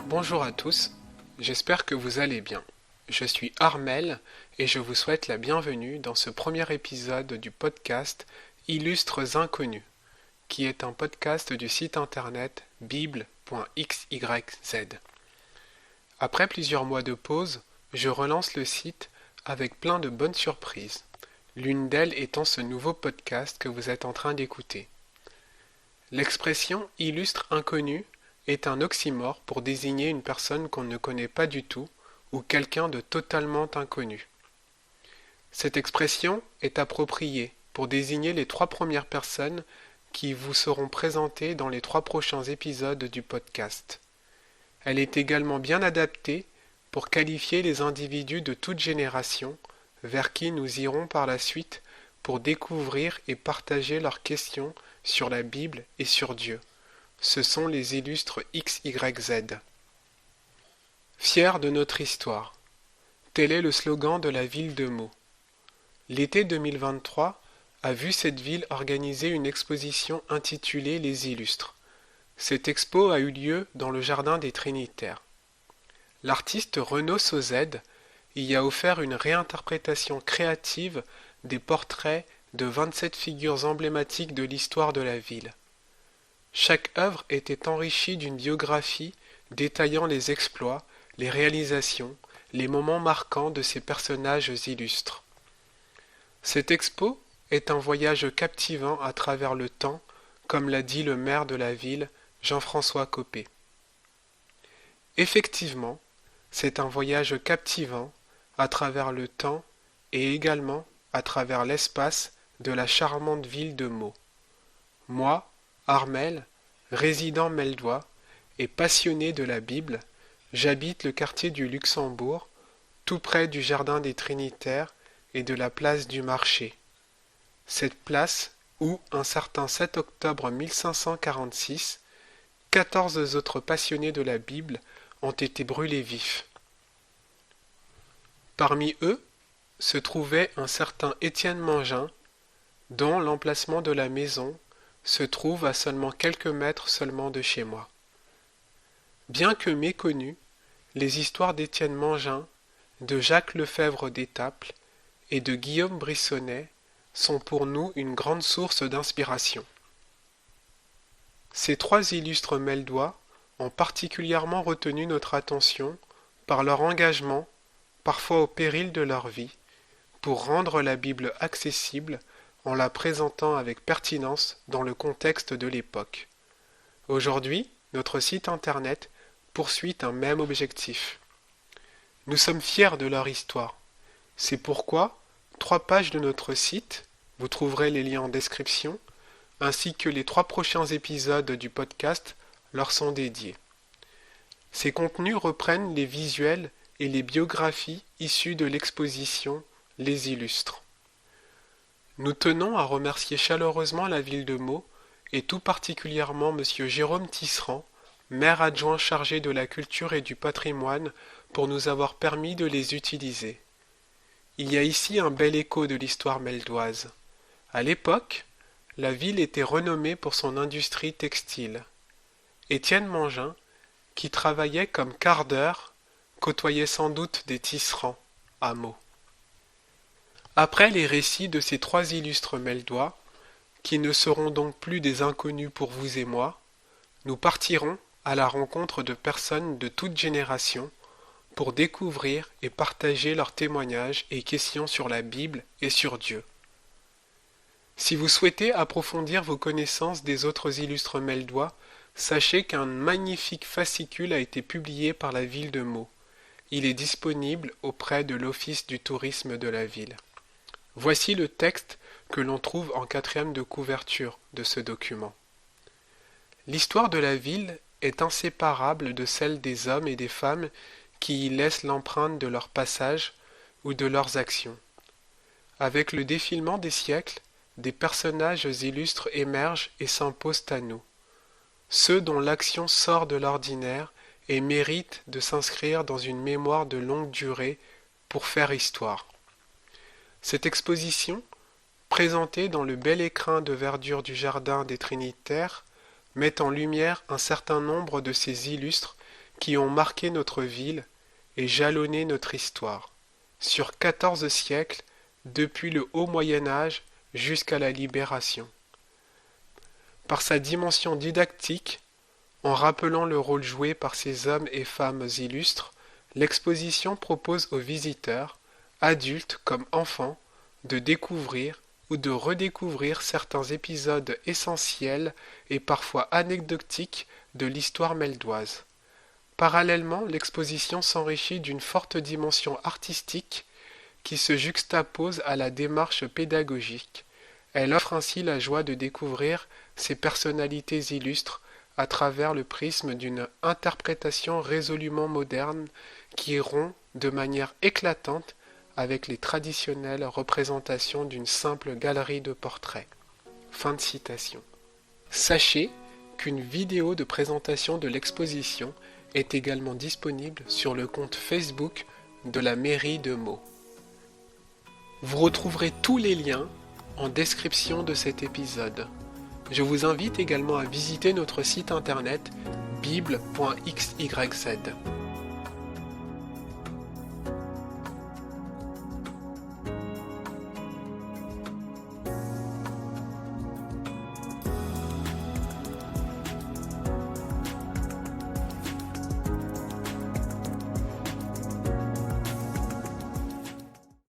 Bonjour à tous, j'espère que vous allez bien. Je suis Armel et je vous souhaite la bienvenue dans ce premier épisode du podcast Illustres Inconnus, qui est un podcast du site internet bible.xyz. Après plusieurs mois de pause, je relance le site avec plein de bonnes surprises, l'une d'elles étant ce nouveau podcast que vous êtes en train d'écouter. L'expression illustre inconnu est un oxymore pour désigner une personne qu'on ne connaît pas du tout ou quelqu'un de totalement inconnu. Cette expression est appropriée pour désigner les 3 premières personnes qui vous seront présentées dans les 3 prochains épisodes du podcast. Elle est également bien adaptée pour qualifier les individus de toute génération vers qui nous irons par la suite pour découvrir et partager leurs questions sur la Bible et sur Dieu. Ce sont les illustres XYZ. Fiers de notre histoire. Tel est le slogan de la ville de Meaux. L'été 2023 a vu cette ville organiser une exposition intitulée Les Illustres. Cette expo a eu lieu dans le jardin des Trinitaires. L'artiste Renaud Sauzède y a offert une réinterprétation créative des portraits de 27 figures emblématiques de l'histoire de la ville. Chaque œuvre était enrichie d'une biographie détaillant les exploits, les réalisations, les moments marquants de ces personnages illustres. Cette expo est un voyage captivant à travers le temps, comme l'a dit le maire de la ville, Jean-François Copé. Effectivement, c'est un voyage captivant à travers le temps et également à travers l'espace de la charmante ville de Meaux. Moi, Armel, résident meldois et passionné de la Bible, j'habite le quartier du Luxembourg, tout près du jardin des Trinitaires et de la place du marché. Cette place où, un certain 7 octobre 1546, 14 autres passionnés de la Bible ont été brûlés vifs. Parmi eux se trouvait un certain Étienne Mangin, dont l'emplacement de la maison se trouve à seulement quelques mètres seulement de chez moi. Bien que méconnues, les histoires d'Étienne Mangin, de Jacques Lefebvre d'Étaples et de Guillaume Brissonnet sont pour nous une grande source d'inspiration. Ces 3 illustres meldois ont particulièrement retenu notre attention par leur engagement, parfois au péril de leur vie, pour rendre la Bible accessible en la présentant avec pertinence dans le contexte de l'époque. Aujourd'hui, notre site internet poursuit un même objectif. Nous sommes fiers de leur histoire. C'est pourquoi 3 pages de notre site, vous trouverez les liens en description, ainsi que les 3 prochains épisodes du podcast leur sont dédiés. Ces contenus reprennent les visuels et les biographies issues de l'exposition Les Illustres. Nous tenons à remercier chaleureusement la ville de Meaux et tout particulièrement M. Jérôme Tisserand, maire adjoint chargé de la culture et du patrimoine, pour nous avoir permis de les utiliser. Il y a ici un bel écho de l'histoire meldoise. À l'époque, la ville était renommée pour son industrie textile. Étienne Mangin, qui travaillait comme cardeur, côtoyait sans doute des tisserands à Meaux. Après les récits de ces 3 illustres meldois, qui ne seront donc plus des inconnus pour vous et moi, nous partirons à la rencontre de personnes de toute génération pour découvrir et partager leurs témoignages et questions sur la Bible et sur Dieu. Si vous souhaitez approfondir vos connaissances des autres illustres meldois, sachez qu'un magnifique fascicule a été publié par la ville de Meaux. Il est disponible auprès de l'Office du tourisme de la ville. Voici le texte que l'on trouve en 4e de couverture de ce document. L'histoire de la ville est inséparable de celle des hommes et des femmes qui y laissent l'empreinte de leur passage ou de leurs actions. Avec le défilement des siècles, des personnages illustres émergent et s'imposent à nous, ceux dont l'action sort de l'ordinaire et mérite de s'inscrire dans une mémoire de longue durée pour faire histoire. Cette exposition, présentée dans le bel écrin de verdure du jardin des Trinitaires, met en lumière un certain nombre de ces illustres qui ont marqué notre ville et jalonné notre histoire, sur 14 siècles, depuis le haut Moyen Âge jusqu'à la Libération. Par sa dimension didactique, en rappelant le rôle joué par ces hommes et femmes illustres, l'exposition propose aux visiteurs, adultes comme enfants, de découvrir ou de redécouvrir certains épisodes essentiels et parfois anecdotiques de l'histoire meldoise. Parallèlement, l'exposition s'enrichit d'une forte dimension artistique qui se juxtapose à la démarche pédagogique. Elle offre ainsi la joie de découvrir ces personnalités illustres à travers le prisme d'une interprétation résolument moderne qui rompt de manière éclatante avec les traditionnelles représentations d'une simple galerie de portraits. Fin de citation. Sachez qu'une vidéo de présentation de l'exposition est également disponible sur le compte Facebook de la mairie de Meaux. Vous retrouverez tous les liens en description de cet épisode. Je vous invite également à visiter notre site internet bible.xyz.